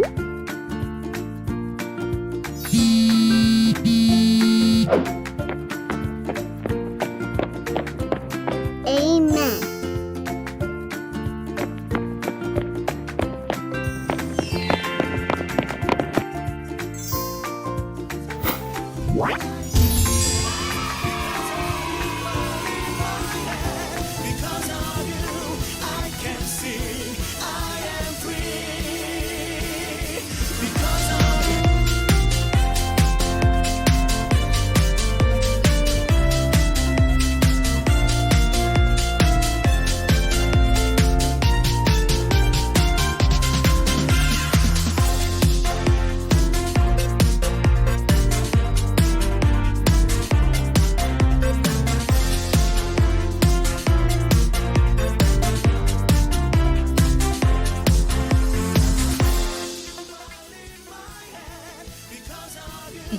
Amen.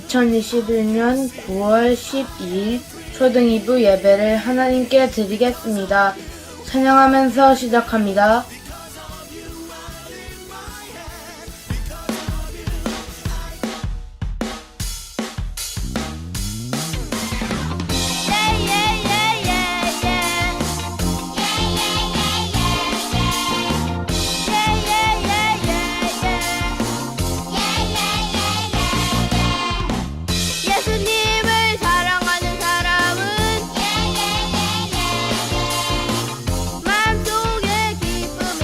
2021년 9월 12일 초등 2부 예배를 하나님께 드리겠습니다. 찬양하면서 시작합니다. 예수님을 사랑하는 사람은 마음속에 기쁨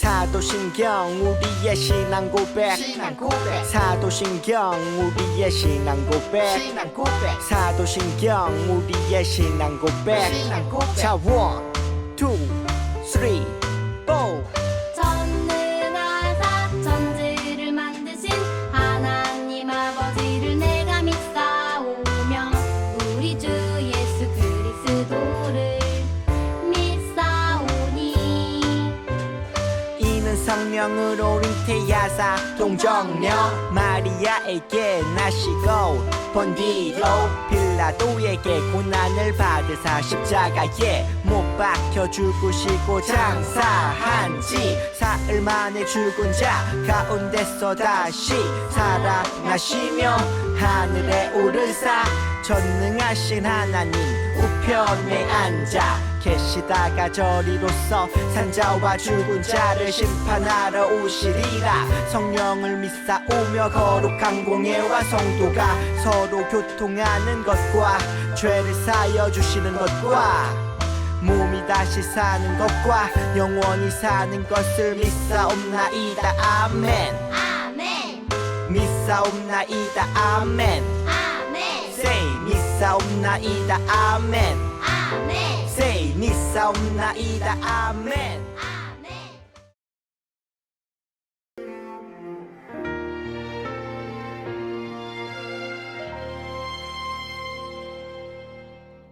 사도신경 우리의 신앙 고백 사도신경 우리의 신앙 고백 사도신경 우리의 신앙 고백 자 1, 2, 3, 4 전능하사 천지를 만드신 하나님 아버지를 내가 믿사오며 우리 주 예수 그리스도를 믿사오니 이는 성령으로 잉태하사 동정녀 마리아에게 나시고 본디로 빌라도에게 고난을 받으사 십자가에 못 박혀 죽으시고 장사한 지 사흘 만에 죽은 자 가운데서 다시 살아나시며 하늘에 오르사 전능하신 하나님 우편에 앉아 계시다가 저리로서 산자와 죽은 자를 심판하러 오시리라 성령을 믿사오며 거룩한 공예와 성도가 서로 교통하는 것과 죄를 사여 주시는 것과 몸이 다시 사는 것과 영원히 사는 것을 믿사옵나이다 아멘 아멘 믿사옵나이다 아멘 아멘 Say 믿사옵나이다 아멘 아멘 Say 믿사옵나이다 아멘 아멘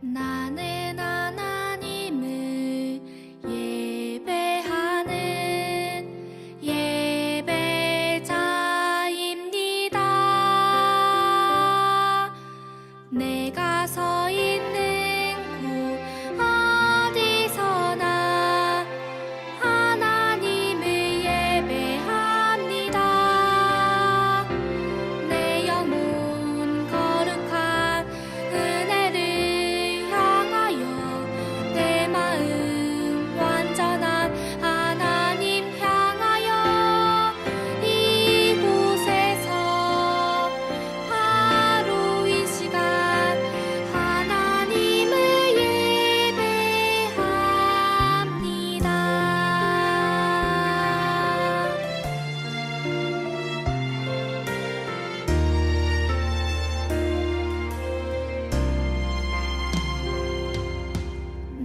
나는 하나님을 예배하는 예배자입니다. 내가 서 있는 곳 어디서나 하나님을 예배합니다. 내 영혼 거룩한 은혜를 향하여 내 마음 완전한 하나님 향하여 이곳에서 바로 이 시간 하나님을 예배합니다.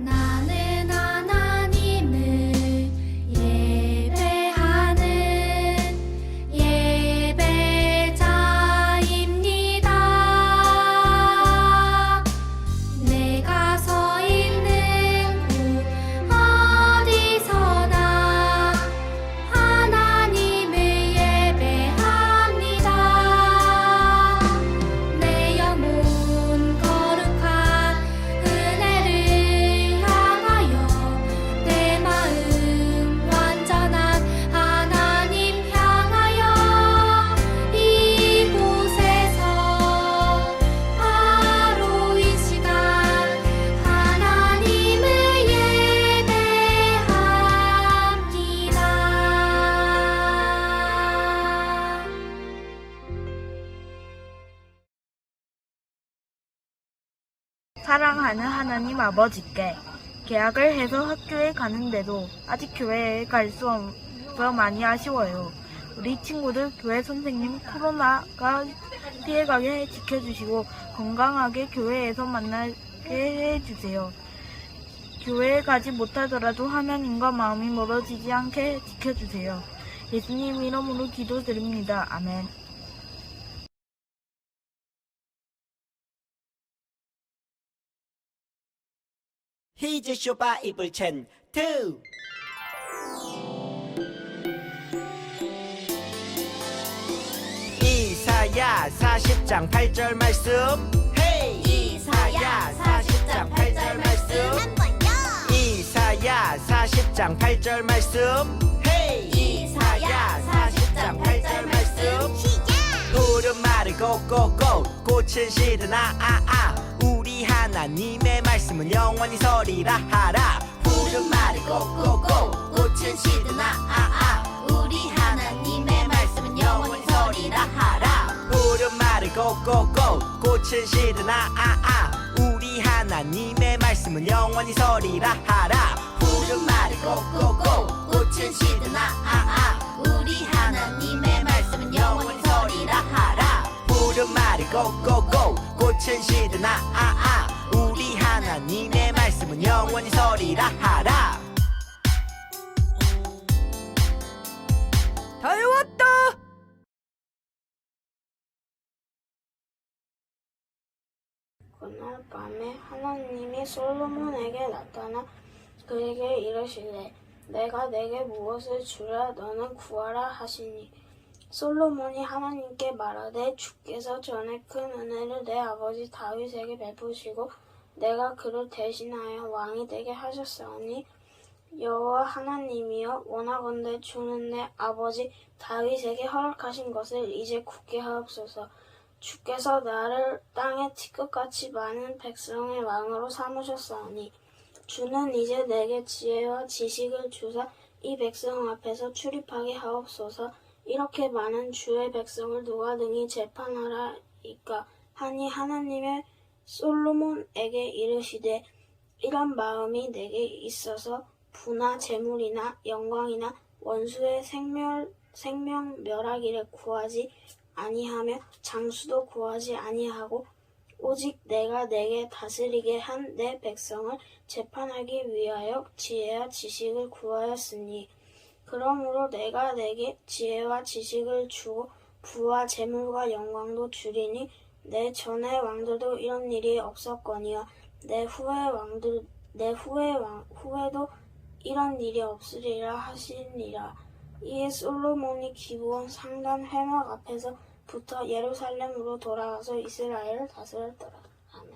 나는 하나님을 예배하는 예배자입니다. 내가 서 있는 곳 어디서나 하나님을 예배합니다. 내 영혼 거룩한 은혜를 향하여 내 마음 완전한 하나님 향하여 이곳에서 바로 이 시간 하나님을 예배합니다. 사랑하는 하나님 아버지께 계약을 해서 학교에 가는데도 아직 교회에 갈 수 없어 많이 아쉬워요. 우리 친구들 교회 선생님 코로나가 피해가게 지켜주시고 건강하게 교회에서 만나게 해주세요. 교회에 가지 못하더라도 하나님과 마음이 멀어지지 않게 지켜주세요. 예수님 이름으로 기도드립니다. 아멘. Here's your Bible 10, 2 이사야 40장 8절 말씀 헤이 이사야 40장 8절 말씀 한번요. 이사야 40장 8절 말씀 헤이 이사야 40장 8절 말씀 시작. 푸른 말을 고고고 꽃은 시드나 우리 하나님의 말씀은 영원히 서리라 하라 푸른 말을 고고고 꽃은 시드나 우리 하나님의 말씀은 영원히 서리라 하라. 푸른 말을 고고고 꽃은 시드나 우리 하나님의 말씀은 영원히 서리라 하라 푸른 말을 고고고 꽃은 시드나 나 우리 하나님의 말씀은 영원히 서리라 하라. 다 외웠다. 그날 밤에 하나님이 솔로몬에게 나타나 그에게 이르시되 내가 내게 무엇을 주랴 너는 구하라 하시니 솔로몬이 하나님께 말하되 주께서 전에 큰 은혜를 내 아버지 다윗에게 베푸시고 내가 그를 대신하여 왕이 되게 하셨사오니 여호와 하나님이여 원하건대 주는 내 아버지 다윗에게 허락하신 것을 이제 굳게 하옵소서. 주께서 나를 땅의 티끌같이 많은 백성의 왕으로 삼으셨사오니 주는 이제 내게 지혜와 지식을 주사 이 백성 앞에서 출입하게 하옵소서. 이렇게 많은 주의 백성을 누가 능히 재판하라이까 하니 하나님의 솔로몬에게 이르시되 이런 마음이 내게 있어서 부나 재물이나 영광이나 원수의 생명 멸하기를 구하지 아니하며 장수도 구하지 아니하고 오직 내가 내게 다스리게 한 내 백성을 재판하기 위하여 지혜와 지식을 구하였으니 그러므로 내가 내게 지혜와 지식을 주고 부와 재물과 영광도 주리니 내 전의 왕들도 이런 일이 없었거니와 내 후에도 이런 일이 없으리라 하시니라. 이에 솔로몬이 기브온 상단 회막 앞에서부터 예루살렘으로 돌아가서 이스라엘을 다스렸더라. 아멘.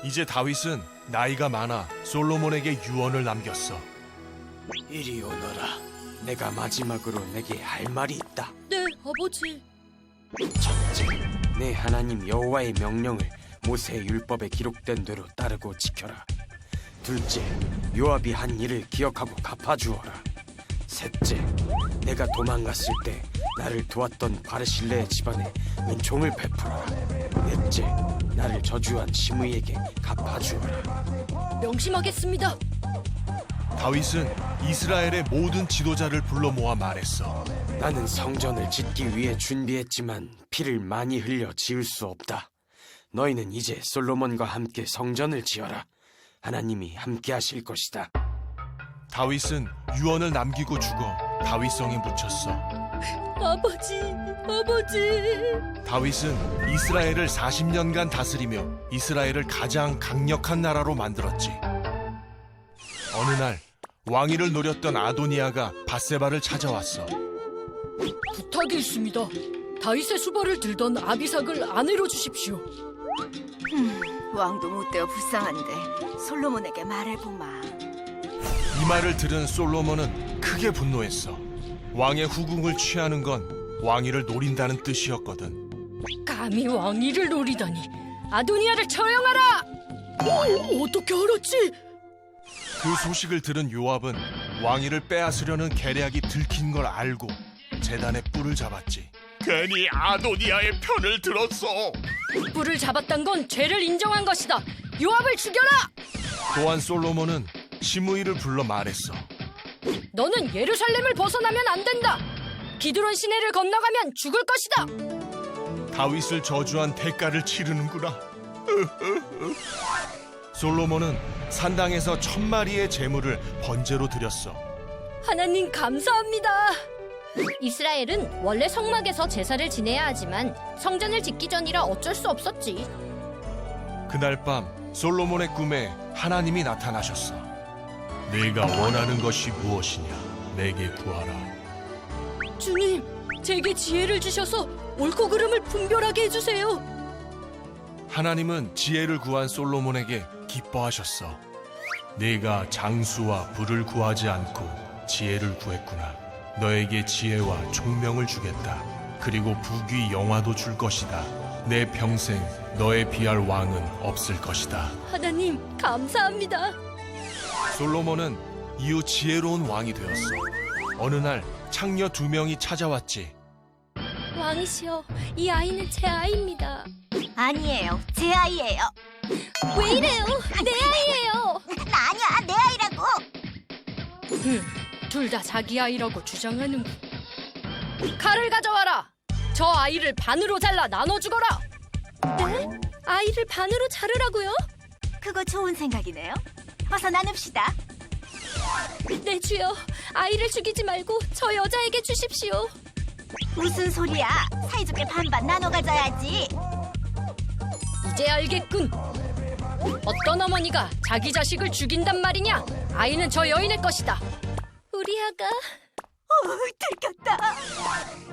이제 다윗은 나이가 많아 솔로몬에게 유언을 남겼어. 이리 오너라. 내가 마지막으로 내게 할 말이 있다. 네, 아버지. 첫째, 내 하나님 여호와의 명령을 모세의 율법에 기록된 대로 따르고 지켜라. 둘째, 요압이 한 일을 기억하고 갚아주어라. 셋째, 내가 도망갔을 때 나를 도왔던 바르실레의 집안에 은총을 베풀어라. 넷째, 나를 저주한 시므이에게 갚아주어라. 명심하겠습니다. 다윗은 이스라엘의 모든 지도자를 불러 모아 말했어. 나는 성전을 짓기 위해 준비했지만 피를 많이 흘려 지을 수 없다. 너희는 이제 솔로몬과 함께 성전을 지어라. 하나님이 함께 하실 것이다. 다윗은 유언을 남기고 죽어 다윗성에 묻혔어. 아버지. 다윗은 이스라엘을 40년간 다스리며 이스라엘을 가장 강력한 나라로 만들었지. 어느 날 왕위를 노렸던 아도니아가 밧세바를 찾아왔어. 부탁이 있습니다. 다윗의 수발을 들던 아비삭을 아내로 주십시오. 왕도 못되어 불쌍한데 솔로몬에게 말해보마. 이 말을 들은 솔로몬은 크게 분노했어. 왕의 후궁을 취하는 건 왕위를 노린다는 뜻이었거든. 감히 왕위를 노리다니. 아도니아를 처형하라. 어떻게 알았지? 그 소식을 들은 요압은 왕위를 빼앗으려는 계략이 들킨 걸 알고 제단의 뿔을 잡았지. 괜히 아도니아의 편을 들었어. 뿔을 잡았단 건 죄를 인정한 것이다. 요압을 죽여라. 또한 솔로몬은 시므이를 불러 말했어. 너는 예루살렘을 벗어나면 안 된다. 기드론 시내를 건너가면 죽을 것이다. 다윗을 저주한 대가를 치르는구나. 솔로몬은 산당에서 1000마리의 제물을 번제로 드렸어. 하나님 감사합니다. 이스라엘은 원래 성막에서 제사를 지내야 하지만 성전을 짓기 전이라 어쩔 수 없었지. 그날 밤 솔로몬의 꿈에 하나님이 나타나셨어. 네가 원하는 것이 무엇이냐? 내게 구하라. 주님, 제게 지혜를 주셔서 옳고 그름을 분별하게 해주세요. 하나님은 지혜를 구한 솔로몬에게 기뻐하셨어. 네가 장수와 부를 구하지 않고 지혜를 구했구나. 너에게 지혜와 총명을 주겠다. 그리고 부귀 영화도 줄 것이다. 내 평생 너에 비할 왕은 없을 것이다. 하나님 감사합니다. 솔로몬은 이후 지혜로운 왕이 되었어. 어느 날 창녀 2명이 찾아왔지. 왕이시여, 이 아이는 제 아이입니다. 아니에요, 제 아이예요. 왜 이래요? 내 아이예요. 나 둘 다 자기 아이라고 주장하는군. 칼을 가져와라. 저 아이를 반으로 잘라 나눠주거라. 네? 아이를 반으로 자르라고요? 그거 좋은 생각이네요. 어서 나눕시다. 네, 주여. 아이를 죽이지 말고 저 여자에게 주십시오. 무슨 소리야? 사이좋게 반반 나눠 가져야지. 이제 알겠군. 어떤 어머니가 자기 자식을 죽인단 말이냐? 아이는 저 여인의 것이다. 우리 아가. 들켰다.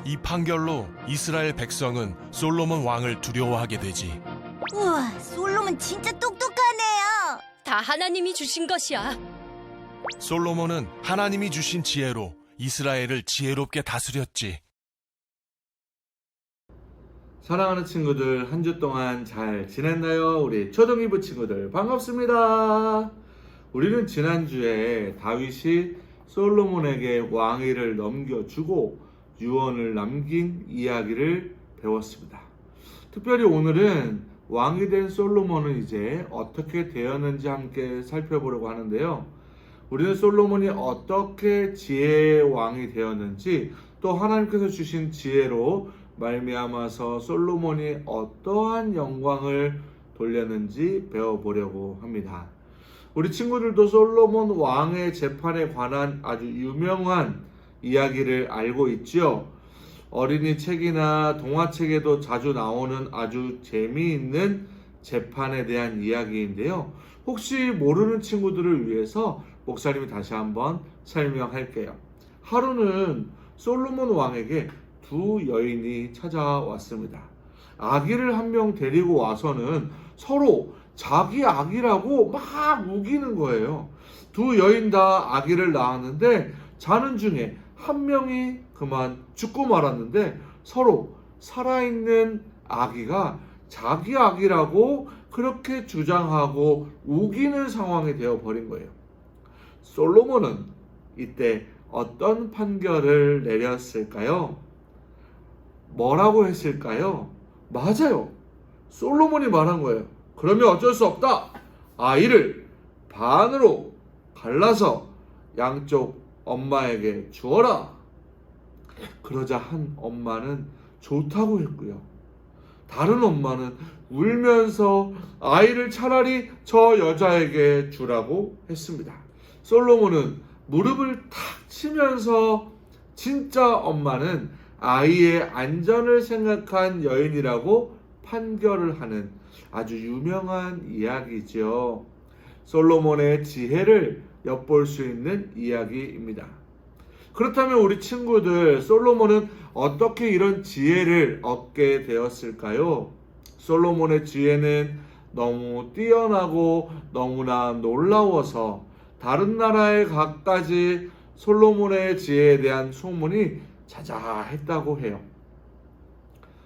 이 판결로 이스라엘 백성은 솔로몬 왕을 두려워하게 되지. 우와, 솔로몬 진짜 똑똑하네요. 다 하나님이 주신 것이야. 솔로몬은 하나님이 주신 지혜로 이스라엘을 지혜롭게 다스렸지. 사랑하는 친구들, 한 주 동안 잘 지냈나요? 우리 초등2부 친구들 반갑습니다. 우리는 지난주에 다윗이 솔로몬에게 왕위를 넘겨주고 유언을 남긴 이야기를 배웠습니다. 특별히 오늘은 왕이 된 솔로몬은 이제 어떻게 되었는지 함께 살펴보려고 하는데요. 우리는 솔로몬이 어떻게 지혜의 왕이 되었는지, 또 하나님께서 주신 지혜로 말미암아서 솔로몬이 어떠한 영광을 돌렸는지 배워보려고 합니다. 우리 친구들도 솔로몬 왕의 재판에 관한 아주 유명한 이야기를 알고 있죠. 어린이 책이나 동화책에도 자주 나오는 아주 재미있는 재판에 대한 이야기인데요. 혹시 모르는 친구들을 위해서 목사님이 다시 한번 설명할게요. 하루는 솔로몬 왕에게 두 여인이 찾아왔습니다. 아기를 한 명 데리고 와서는 서로 자기 아기라고 막 우기는 거예요. 두 여인 다 아기를 낳았는데 자는 중에 한 명이 그만 죽고 말았는데 서로 살아있는 아기가 자기 아기라고 그렇게 주장하고 우기는 상황이 되어버린 거예요. 솔로몬은 이때 어떤 판결을 내렸을까요? 뭐라고 했을까요? 맞아요. 솔로몬이 말한 거예요. 그러면 어쩔 수 없다. 아이를 반으로 갈라서 양쪽 엄마에게 주어라. 그러자 한 엄마는 좋다고 했고요. 다른 엄마는 울면서 아이를 차라리 저 여자에게 주라고 했습니다. 솔로몬은 무릎을 탁 치면서 진짜 엄마는 아이의 안전을 생각한 여인이라고 판결을 하는 아주 유명한 이야기죠. 솔로몬의 지혜를 엿볼 수 있는 이야기입니다. 그렇다면 우리 친구들, 솔로몬은 어떻게 이런 지혜를 얻게 되었을까요? 솔로몬의 지혜는 너무 뛰어나고 너무나 놀라워서 다른 나라에 갖가지 솔로몬의 지혜에 대한 소문이 자자했다고 해요.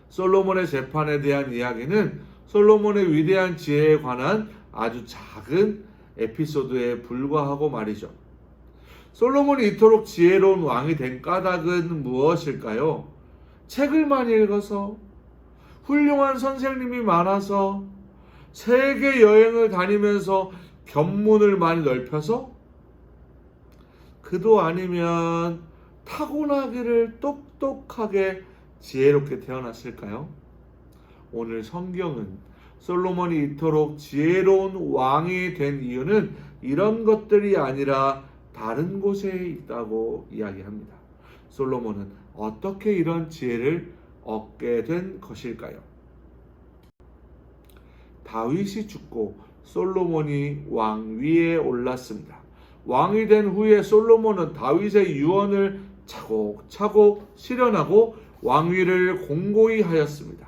솔로몬의 재판에 대한 이야기는 솔로몬의 위대한 지혜에 관한 아주 작은 에피소드에 불과하고 말이죠. 솔로몬이 이토록 지혜로운 왕이 된 까닭은 무엇일까요? 책을 많이 읽어서, 훌륭한 선생님이 많아서, 세계 여행을 다니면서 견문을 많이 넓혀서? 그도 아니면 타고나기를 똑똑하게 지혜롭게 태어났을까요? 오늘 성경은 솔로몬이 이토록 지혜로운 왕이 된 이유는 이런 것들이 아니라 다른 곳에 있다고 이야기합니다. 솔로몬은 어떻게 이런 지혜를 얻게 된 것일까요? 다윗이 죽고 솔로몬이 왕위에 올랐습니다. 왕이 된 후에 솔로몬은 다윗의 유언을 차곡차곡 실현하고 왕위를 공고히 하였습니다.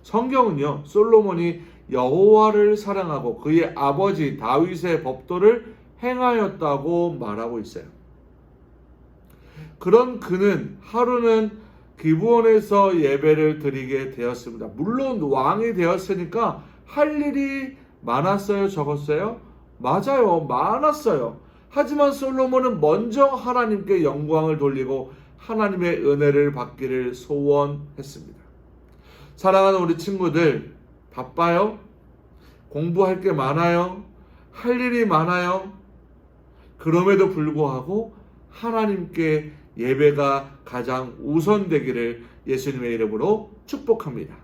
성경은요, 솔로몬이 여호와를 사랑하고 그의 아버지 다윗의 법도를 행하였다고 말하고 있어요. 그런 그는 하루는 기브온에서 예배를 드리게 되었습니다. 물론 왕이 되었으니까 할 일이 많았어요, 적었어요? 맞아요, 많았어요. 하지만 솔로몬은 먼저 하나님께 영광을 돌리고 하나님의 은혜를 받기를 소원했습니다. 사랑하는 우리 친구들, 바빠요? 공부할 게 많아요? 할 일이 많아요? 그럼에도 불구하고 하나님께 예배가 가장 우선되기를 예수님의 이름으로 축복합니다.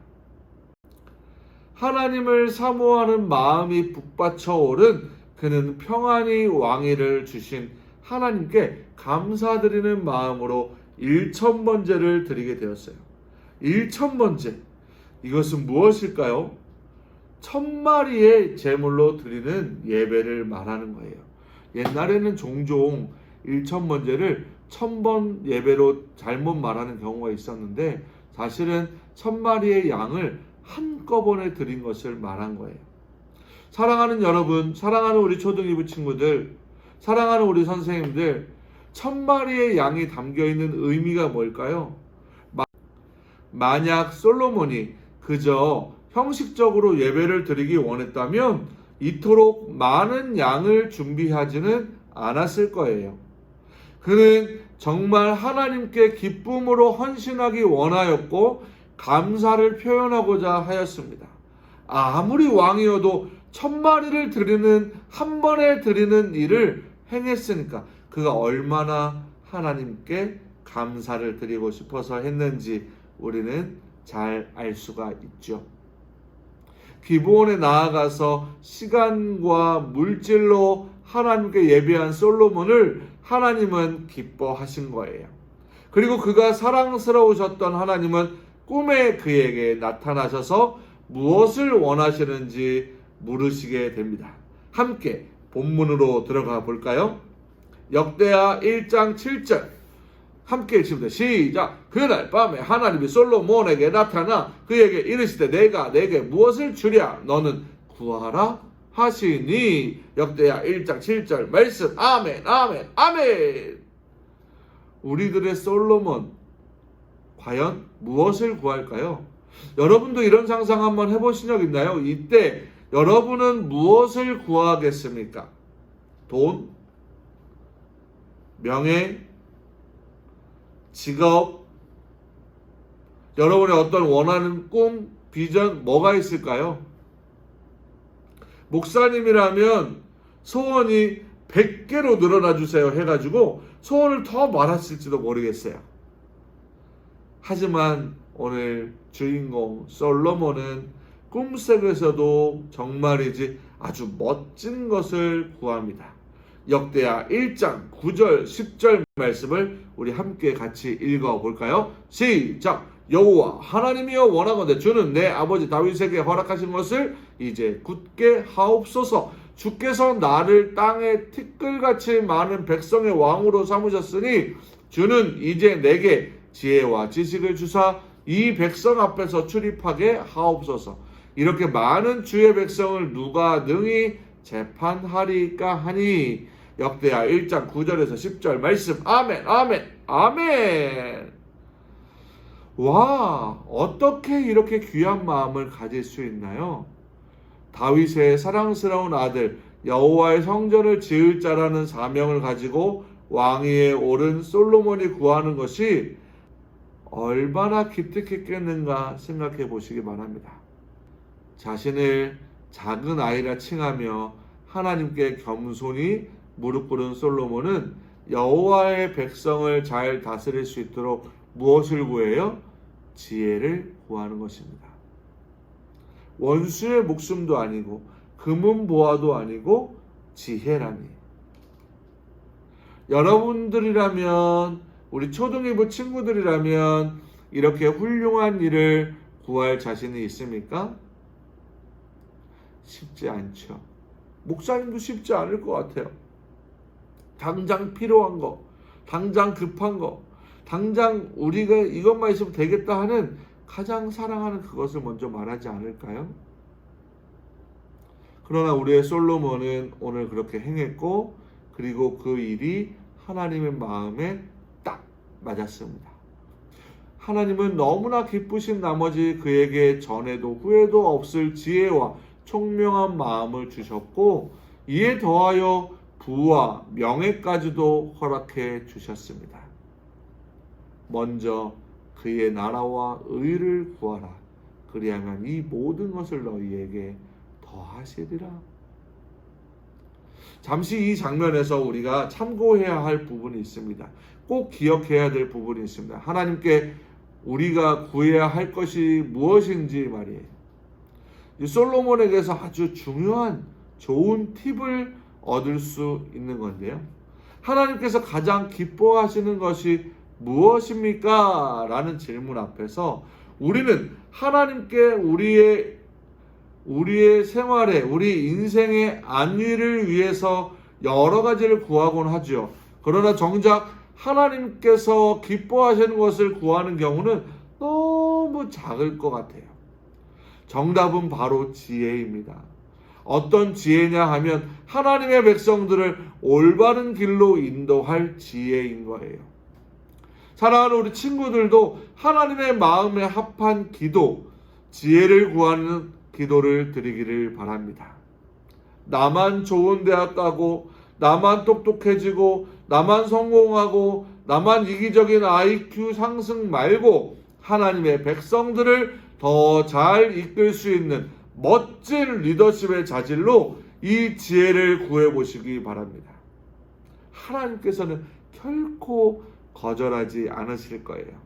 하나님을 사모하는 마음이 북받쳐 오른 그는 평안히 왕위를 주신 하나님께 감사드리는 마음으로 1,000번제를 드리게 되었어요. 1,000번제. 이것은 무엇일까요? 1,000마리의 제물로 드리는 예배를 말하는 거예요. 옛날에는 종종 1,000번제를 1,000번 예배로 잘못 말하는 경우가 있었는데 사실은 1,000마리의 양을 한꺼번에 드린 것을 말한 거예요. 사랑하는 여러분, 사랑하는 우리 초등이부 친구들, 사랑하는 우리 선생님들, 1,000마리의 양이 담겨있는 의미가 뭘까요? 만약 솔로몬이 그저 형식적으로 예배를 드리기 원했다면 이토록 많은 양을 준비하지는 않았을 거예요. 그는 정말 하나님께 기쁨으로 헌신하기 원하였고 감사를 표현하고자 하였습니다. 아무리 왕이어도 1,000마리를 드리는 한 번에 드리는 일을 행했으니까 그가 얼마나 하나님께 감사를 드리고 싶어서 했는지 우리는 잘 알 수가 있죠. 기브온에 나아가서 시간과 물질로 하나님께 예배한 솔로몬을 하나님은 기뻐하신 거예요. 그리고 그가 사랑스러우셨던 하나님은 꿈에 그에게 나타나셔서 무엇을 원하시는지 물으시게 됩니다. 함께 본문으로 들어가 볼까요? 역대하 1장 7절 함께 읽습니다. 시작. 그날 밤에 하나님이 솔로몬에게 나타나 그에게 이르시되 내가 내게 무엇을 주랴 너는 구하라 하시니. 역대하 1장 7절 말씀. 아멘 아멘 아멘. 우리들의 솔로몬 과연 무엇을 구할까요? 여러분도 이런 상상 한번 해보신 적 있나요? 이때 여러분은 무엇을 구하겠습니까? 돈? 명예? 직업? 여러분의 어떤 원하는 꿈, 비전, 뭐가 있을까요? 목사님이라면 소원이 100개로 늘어나 주세요 해가지고 소원을 더 많았을지도 모르겠어요. 하지만 오늘 주인공 솔로몬은 꿈속에서도 정말이지 아주 멋진 것을 구합니다. 역대하 1장 9절 10절 말씀을 우리 함께 같이 읽어볼까요? 시작. 여호와 하나님이여 원하건대 주는 내 아버지 다윗에게 허락하신 것을 이제 굳게 하옵소서. 주께서 나를 땅에 티끌같이 많은 백성의 왕으로 삼으셨으니 주는 이제 내게 지혜와 지식을 주사 이 백성 앞에서 출입하게 하옵소서. 이렇게 많은 주의 백성을 누가 능히 재판하리까 하니. 역대하 1장 9절에서 10절 말씀. 아멘 아멘 아멘. 와, 어떻게 이렇게 귀한 마음을 가질 수 있나요? 다윗의 사랑스러운 아들 여호와의 성전을 지을 자라는 사명을 가지고 왕위에 오른 솔로몬이 구하는 것이 얼마나 기특했겠는가 생각해 보시기 바랍니다. 자신을 작은 아이라 칭하며 하나님께 겸손히 무릎 꿇은 솔로몬은 여호와의 백성을 잘 다스릴 수 있도록 무엇을 구해요? 지혜를 구하는 것입니다. 원수의 목숨도 아니고 금은보화도 아니고 지혜라니. 여러분들이라면, 우리 초등이부 친구들이라면 이렇게 훌륭한 일을 구할 자신이 있습니까? 쉽지 않죠. 목사님도 쉽지 않을 것 같아요. 당장 필요한 거, 당장 급한 거, 당장 우리가 이것만 있으면 되겠다 하는 가장 사랑하는 그것을 먼저 말하지 않을까요? 그러나 우리의 솔로몬은 오늘 그렇게 행했고, 그리고 그 일이 하나님의 마음에 딱 맞았습니다. 하나님은 너무나 기쁘신 나머지 그에게 전에도 후에도 없을 지혜와 총명한 마음을 주셨고, 이에 더하여 부와 명예까지도 허락해 주셨습니다. 먼저 그의 나라와 의를 구하라. 그리하면 이 모든 것을 너희에게 더하시리라. 잠시 이 장면에서 우리가 참고해야 할 부분이 있습니다. 꼭 기억해야 될 부분이 있습니다. 하나님께 우리가 구해야 할 것이 무엇인지 말이에요. 이 솔로몬에게서 아주 중요한 좋은 팁을 얻을 수 있는 건데요. 하나님께서 가장 기뻐하시는 것이 무엇입니까? 라는 질문 앞에서 우리는 하나님께 우리의 생활에, 우리 인생의 안위를 위해서 여러 가지를 구하곤 하죠. 그러나 정작 하나님께서 기뻐하시는 것을 구하는 경우는 너무 작을 것 같아요. 정답은 바로 지혜입니다. 어떤 지혜냐 하면 하나님의 백성들을 올바른 길로 인도할 지혜인 거예요. 사랑하는 우리 친구들도 하나님의 마음에 합한 기도, 지혜를 구하는 기도를 드리기를 바랍니다. 나만 좋은 대학 가고, 나만 똑똑해지고, 나만 성공하고, 나만 이기적인 IQ 상승 말고 하나님의 백성들을 더 잘 이끌 수 있는 멋진 리더십의 자질로 이 지혜를 구해보시기 바랍니다. 하나님께서는 결코 거절하지 않으실 거예요.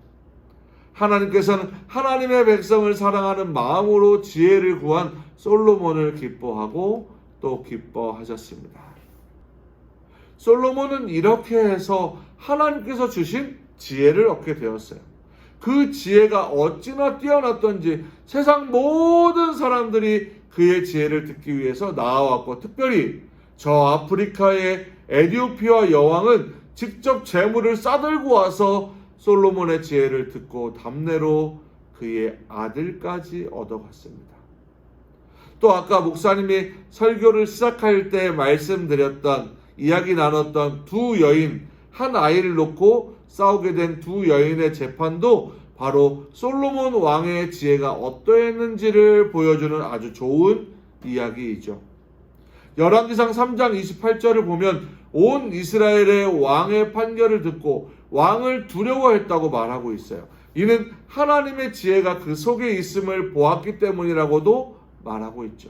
하나님께서는 하나님의 백성을 사랑하는 마음으로 지혜를 구한 솔로몬을 기뻐하고 또 기뻐하셨습니다. 솔로몬은 이렇게 해서 하나님께서 주신 지혜를 얻게 되었어요. 그 지혜가 어찌나 뛰어났던지 세상 모든 사람들이 그의 지혜를 듣기 위해서 나아왔고, 특별히 저 아프리카의 에티오피아 여왕은 직접 재물을 싸들고 와서 솔로몬의 지혜를 듣고 답례로 그의 아들까지 얻어갔습니다. 또 아까 목사님이 설교를 시작할 때 말씀드렸던, 이야기 나눴던 두 여인, 한 아이를 놓고 싸우게 된 두 여인의 재판도 바로 솔로몬 왕의 지혜가 어떠했는지를 보여주는 아주 좋은 이야기이죠. 열왕기상 3장 28절을 보면 온 이스라엘의 왕의 판결을 듣고 왕을 두려워했다고 말하고 있어요. 이는 하나님의 지혜가 그 속에 있음을 보았기 때문이라고도 말하고 있죠.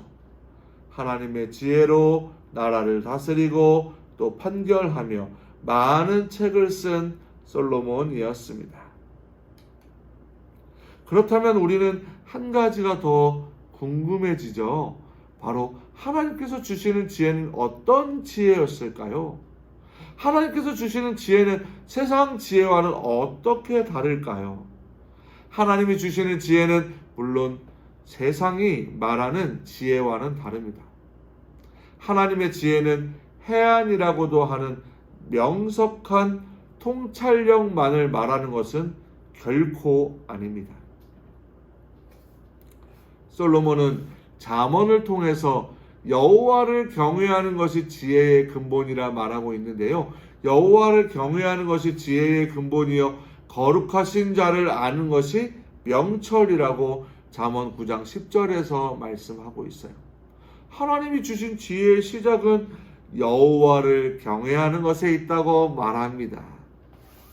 하나님의 지혜로 나라를 다스리고 또 판결하며 많은 책을 쓴 솔로몬이었습니다. 그렇다면 우리는 한 가지가 더 궁금해지죠. 바로 하나님께서 주시는 지혜는 어떤 지혜였을까요? 하나님께서 주시는 지혜는 세상 지혜와는 어떻게 다를까요? 하나님이 주시는 지혜는 물론 세상이 말하는 지혜와는 다릅니다. 하나님의 지혜는 해안이라고도 하는 명석한 통찰력만을 말하는 것은 결코 아닙니다. 솔로몬은 잠언을 통해서 여호와를 경외하는 것이 지혜의 근본이라 말하고 있는데요. 여호와를 경외하는 것이 지혜의 근본이요 거룩하신 자를 아는 것이 명철이라고 잠언 9장 10절에서 말씀하고 있어요. 하나님이 주신 지혜의 시작은 여호와를 경외하는 것에 있다고 말합니다.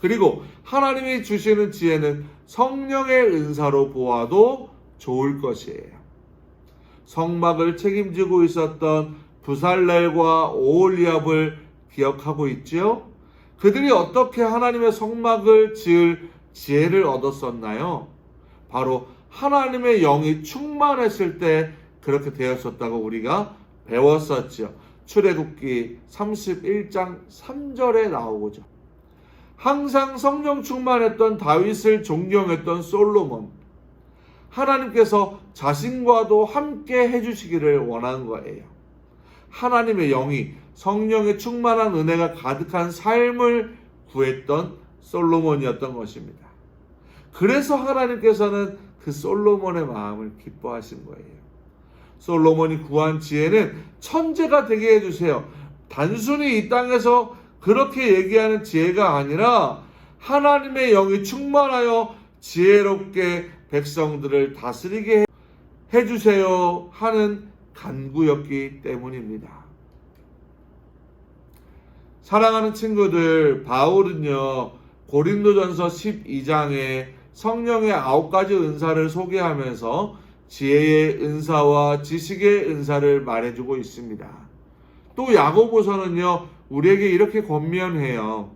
그리고 하나님이 주시는 지혜는 성령의 은사로 보아도 좋을 것이에요. 성막을 책임지고 있었던 부살렐과 오홀리압을 기억하고 있지요? 그들이 어떻게 하나님의 성막을 지을 지혜를 얻었었나요? 바로 하나님의 영이 충만했을 때 그렇게 되었었다고 우리가 배웠었죠. 출애굽기 31장 3절에 나오고죠. 항상 성령 충만했던 다윗을 존경했던 솔로몬. 하나님께서 자신과도 함께 해주시기를 원하는 거예요. 하나님의 영이 성령의 충만한 은혜가 가득한 삶을 구했던 솔로몬이었던 것입니다. 그래서 하나님께서는 그 솔로몬의 마음을 기뻐하신 거예요. 솔로몬이 구한 지혜는 천재가 되게 해주세요. 단순히 이 땅에서 그렇게 얘기하는 지혜가 아니라 하나님의 영이 충만하여 지혜롭게 백성들을 다스리게 해주세요 하는 간구였기 때문입니다. 사랑하는 친구들, 바울은요 고린도전서 12장에 성령의 9가지 은사를 소개하면서 지혜의 은사와 지식의 은사를 말해주고 있습니다. 또 야고보서는요, 우리에게 이렇게 권면해요.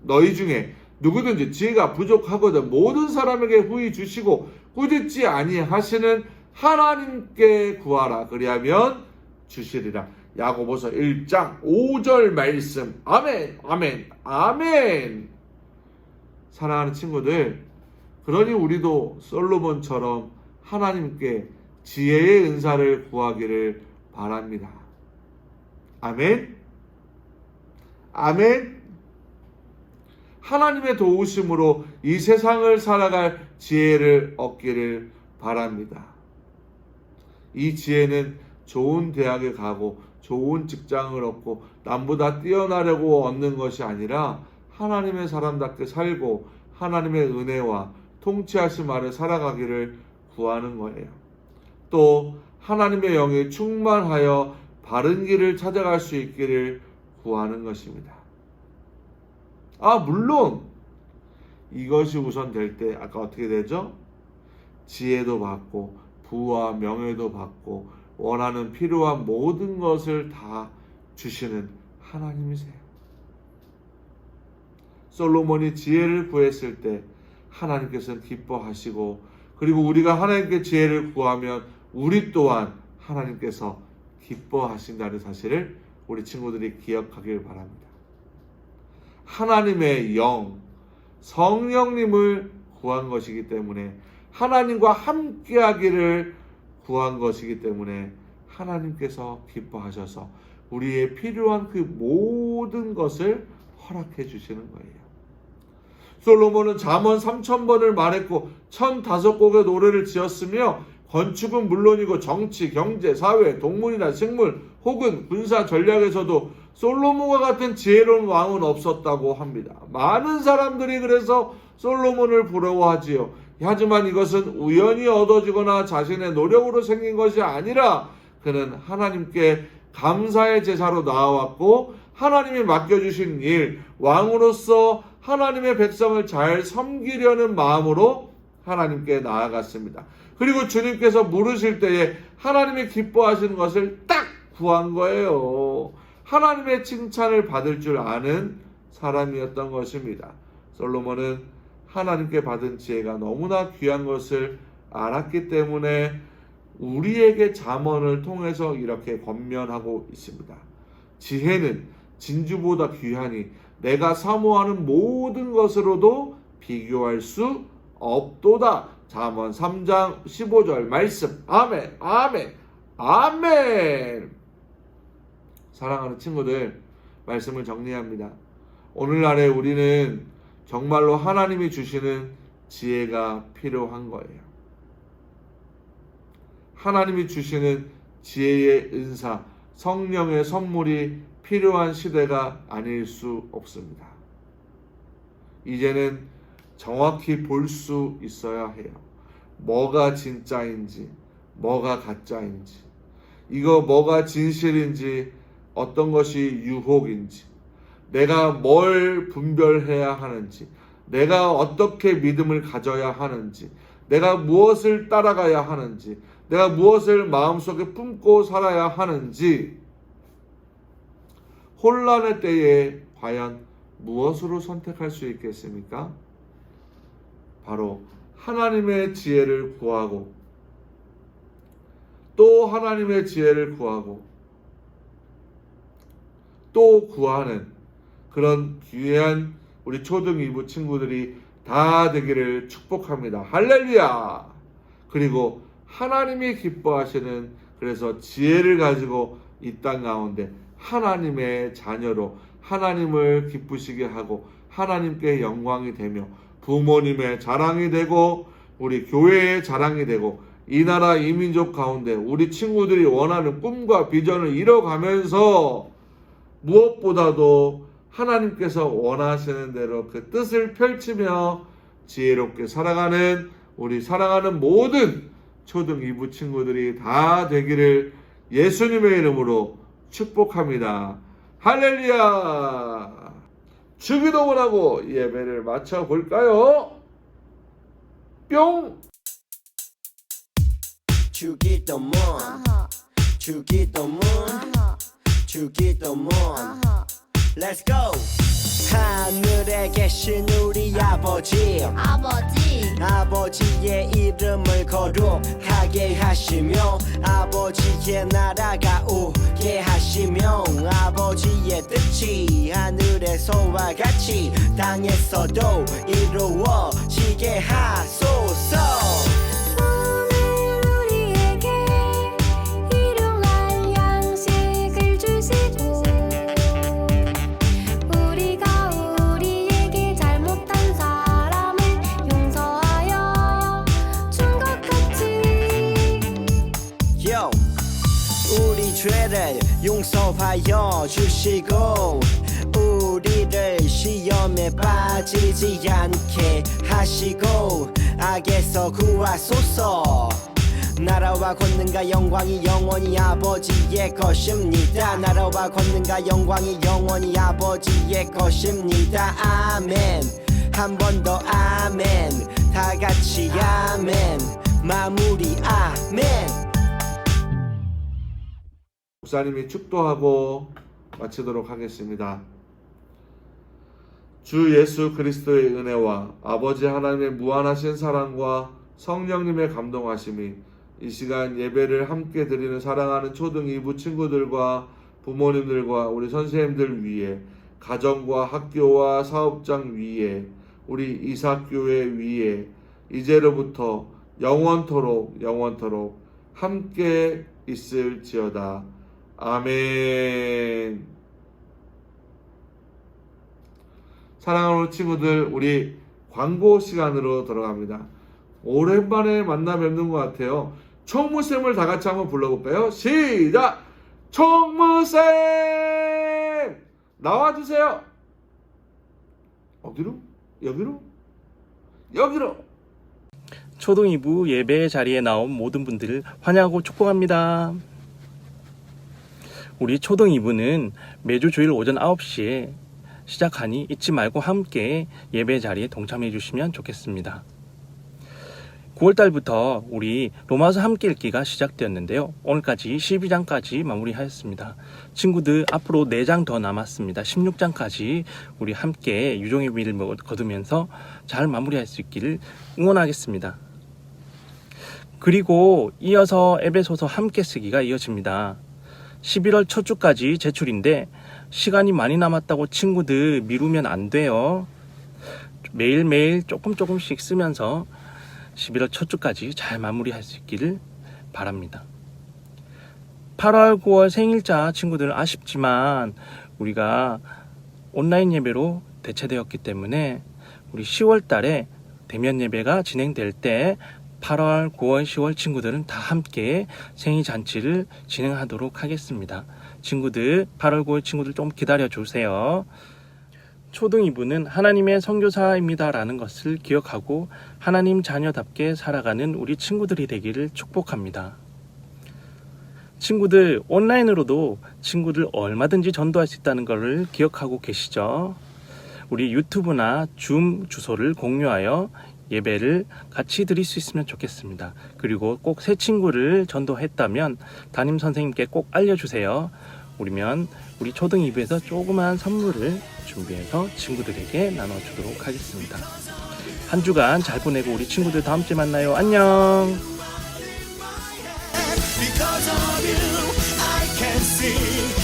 너희 중에 누구든지 지혜가 부족하거든 모든 사람에게 후히 주시고 꾸짖지 아니하시는 하나님께 구하라. 그리하면 주시리라. 야고보서 1장 5절 말씀. 아멘, 아멘, 아멘. 사랑하는 친구들, 그러니 우리도 솔로몬처럼 하나님께 지혜의 은사를 구하기를 바랍니다. 아멘, 아멘. 하나님의 도우심으로 이 세상을 살아갈 지혜를 얻기를 바랍니다. 이 지혜는 좋은 대학에 가고 좋은 직장을 얻고 남보다 뛰어나려고 얻는 것이 아니라 하나님의 사람답게 살고 하나님의 은혜와 통치하심 아래 살아가기를 구하는 거예요. 또 하나님의 영이 충만하여 바른 길을 찾아갈 수 있기를 구하는 것입니다. 물론 이것이 우선 될 때 아까 어떻게 되죠? 지혜도 받고 부와 명예도 받고 원하는 필요한 모든 것을 다 주시는 하나님이세요. 솔로몬이 지혜를 구했을 때 하나님께서는 기뻐하시고, 그리고 우리가 하나님께 지혜를 구하면 우리 또한 하나님께서 기뻐하신다는 사실을 우리 친구들이 기억하길 바랍니다. 하나님의 영, 성령님을 구한 것이기 때문에, 하나님과 함께하기를 구한 것이기 때문에 하나님께서 기뻐하셔서 우리의 필요한 그 모든 것을 허락해 주시는 거예요. 솔로몬은 잠언 3000번을 말했고 1005곡의 노래를 지었으며 건축은 물론이고 정치, 경제, 사회, 동물이나 식물 혹은 군사 전략에서도 솔로몬과 같은 지혜로운 왕은 없었다고 합니다. 많은 사람들이 그래서 솔로몬을 부러워하지요. 하지만 이것은 우연히 얻어지거나 자신의 노력으로 생긴 것이 아니라 그는 하나님께 감사의 제사로 나아왔고, 하나님이 맡겨주신 일, 왕으로서 하나님의 백성을 잘 섬기려는 마음으로 하나님께 나아갔습니다. 그리고 주님께서 물으실 때에 하나님이 기뻐하시는 것을 딱 구한 거예요. 하나님의 칭찬을 받을 줄 아는 사람이었던 것입니다. 솔로몬은 하나님께 받은 지혜가 너무나 귀한 것을 알았기 때문에 우리에게 잠언을 통해서 이렇게 권면하고 있습니다. 지혜는 진주보다 귀하니 내가 사모하는 모든 것으로도 비교할 수 없도다. 잠언 3장 15절 말씀. 아멘, 아멘, 아멘. 사랑하는 친구들, 말씀을 정리합니다. 오늘날에 우리는 정말로 하나님이 주시는 지혜가 필요한 거예요. 하나님이 주시는 지혜의 은사, 성령의 선물이 필요한 시대가 아닐 수 없습니다. 이제는 정확히 볼 수 있어야 해요. 뭐가 진짜인지, 뭐가 가짜인지, 이거 뭐가 진실인지, 어떤 것이 유혹인지, 내가 뭘 분별해야 하는지, 내가 어떻게 믿음을 가져야 하는지, 내가 무엇을 따라가야 하는지, 내가 무엇을 마음속에 품고 살아야 하는지, 혼란의 때에 과연 무엇으로 선택할 수 있겠습니까? 바로 하나님의 지혜를 구하고, 또 하나님의 지혜를 구하고, 또 구하는 그런 귀한 우리 초등 2부 친구들이 다 되기를 축복합니다. 할렐루야! 그리고 하나님이 기뻐하시는, 그래서 지혜를 가지고 이 땅 가운데 하나님의 자녀로 하나님을 기쁘시게 하고 하나님께 영광이 되며 부모님의 자랑이 되고 우리 교회의 자랑이 되고 이 나라 이 민족 가운데 우리 친구들이 원하는 꿈과 비전을 이뤄가면서 무엇보다도 하나님께서 원하시는 대로 그 뜻을 펼치며 지혜롭게 살아가는 우리 사랑하는 모든 초등 2부 친구들이 다 되기를 예수님의 이름으로 축복합니다. 할렐루야! 주기도문 하고 예배를 마쳐볼까요? 뿅! 주기도문 주기도문 주기도 문 Let's go 하늘에 계신 우리 아버지 아버지의 이름을 거룩하게 하시며 아버지의 나라가 오게 하시며 아버지의 뜻이 하늘에서와 같이 땅에서도 이루어지게 하소서 우리 죄를 용서하여 주시고 우리를 시험에 빠지지 않게 하시고 악에서 구하소서 나라와 권능과 영광이 영원히 아버지의 것입니다 나라와 권능과 영광이 영원히 아버지의 것입니다 아멘 한 번 더 아멘 다 같이 아멘 마무리 아멘 목사님이 축도하고 마치도록 하겠습니다. 주 예수 그리스도의 은혜와 아버지 하나님의 무한하신 사랑과 성령님의 감동하심이 이 시간 예배를 함께 드리는 사랑하는 초등 2부 친구들과 부모님들과 우리 선생님들 위에 가정과 학교와 사업장 위에 우리 이삭교회 위에 이제로부터 영원토록 함께 있을지어다. 아멘. 사랑하는 친구들, 우리 광고 시간으로 들어갑니다. 오랜만에 만나 뵙는 것 같아요. 총무쌤을 다 같이 한번 불러볼까요? 시작! 총무쌤! 나와주세요! 어디로? 여기로? 여기로! 초등 2부 예배 자리에 나온 모든 분들을 환영하고 축복합니다. 우리 초등 2부는 매주 주일 오전 9시에 시작하니 잊지 말고 함께 예배 자리에 동참해 주시면 좋겠습니다. 9월달부터 우리 로마서 함께 읽기가 시작되었는데요. 오늘까지 12장까지 마무리하였습니다. 친구들 앞으로 4장 더 남았습니다. 16장까지 우리 함께 유종의 미를 거두면서 잘 마무리할 수 있기를 응원하겠습니다. 그리고 이어서 에베소서 함께 쓰기가 이어집니다. 11월 첫 주까지 제출인데 시간이 많이 남았다고 친구들 미루면 안 돼요. 매일매일 조금씩 쓰면서 11월 첫 주까지 잘 마무리할 수 있기를 바랍니다. 8월 9월 생일자 친구들은 아쉽지만 우리가 온라인 예배로 대체되었기 때문에 우리 10월 달에 대면 예배가 진행될 때 8월, 9월, 10월 친구들은 다 함께 생일 잔치를 진행하도록 하겠습니다. 친구들, 8월, 9월 친구들 좀 기다려 주세요. 초등 2부는 하나님의 선교사입니다 라는 것을 기억하고 하나님 자녀답게 살아가는 우리 친구들이 되기를 축복합니다. 친구들, 온라인으로도 친구들 얼마든지 전도할 수 있다는 것을 기억하고 계시죠? 우리 유튜브나 줌 주소를 공유하여 예배를 같이 드릴 수 있으면 좋겠습니다. 그리고 꼭 새 친구를 전도했다면 담임 선생님께 꼭 알려주세요. 우리 초등 2부에서 조그만 선물을 준비해서 친구들에게 나눠주도록 하겠습니다. 한 주간 잘 보내고 우리 친구들 다음 주에 만나요. 안녕. Because of you, I can see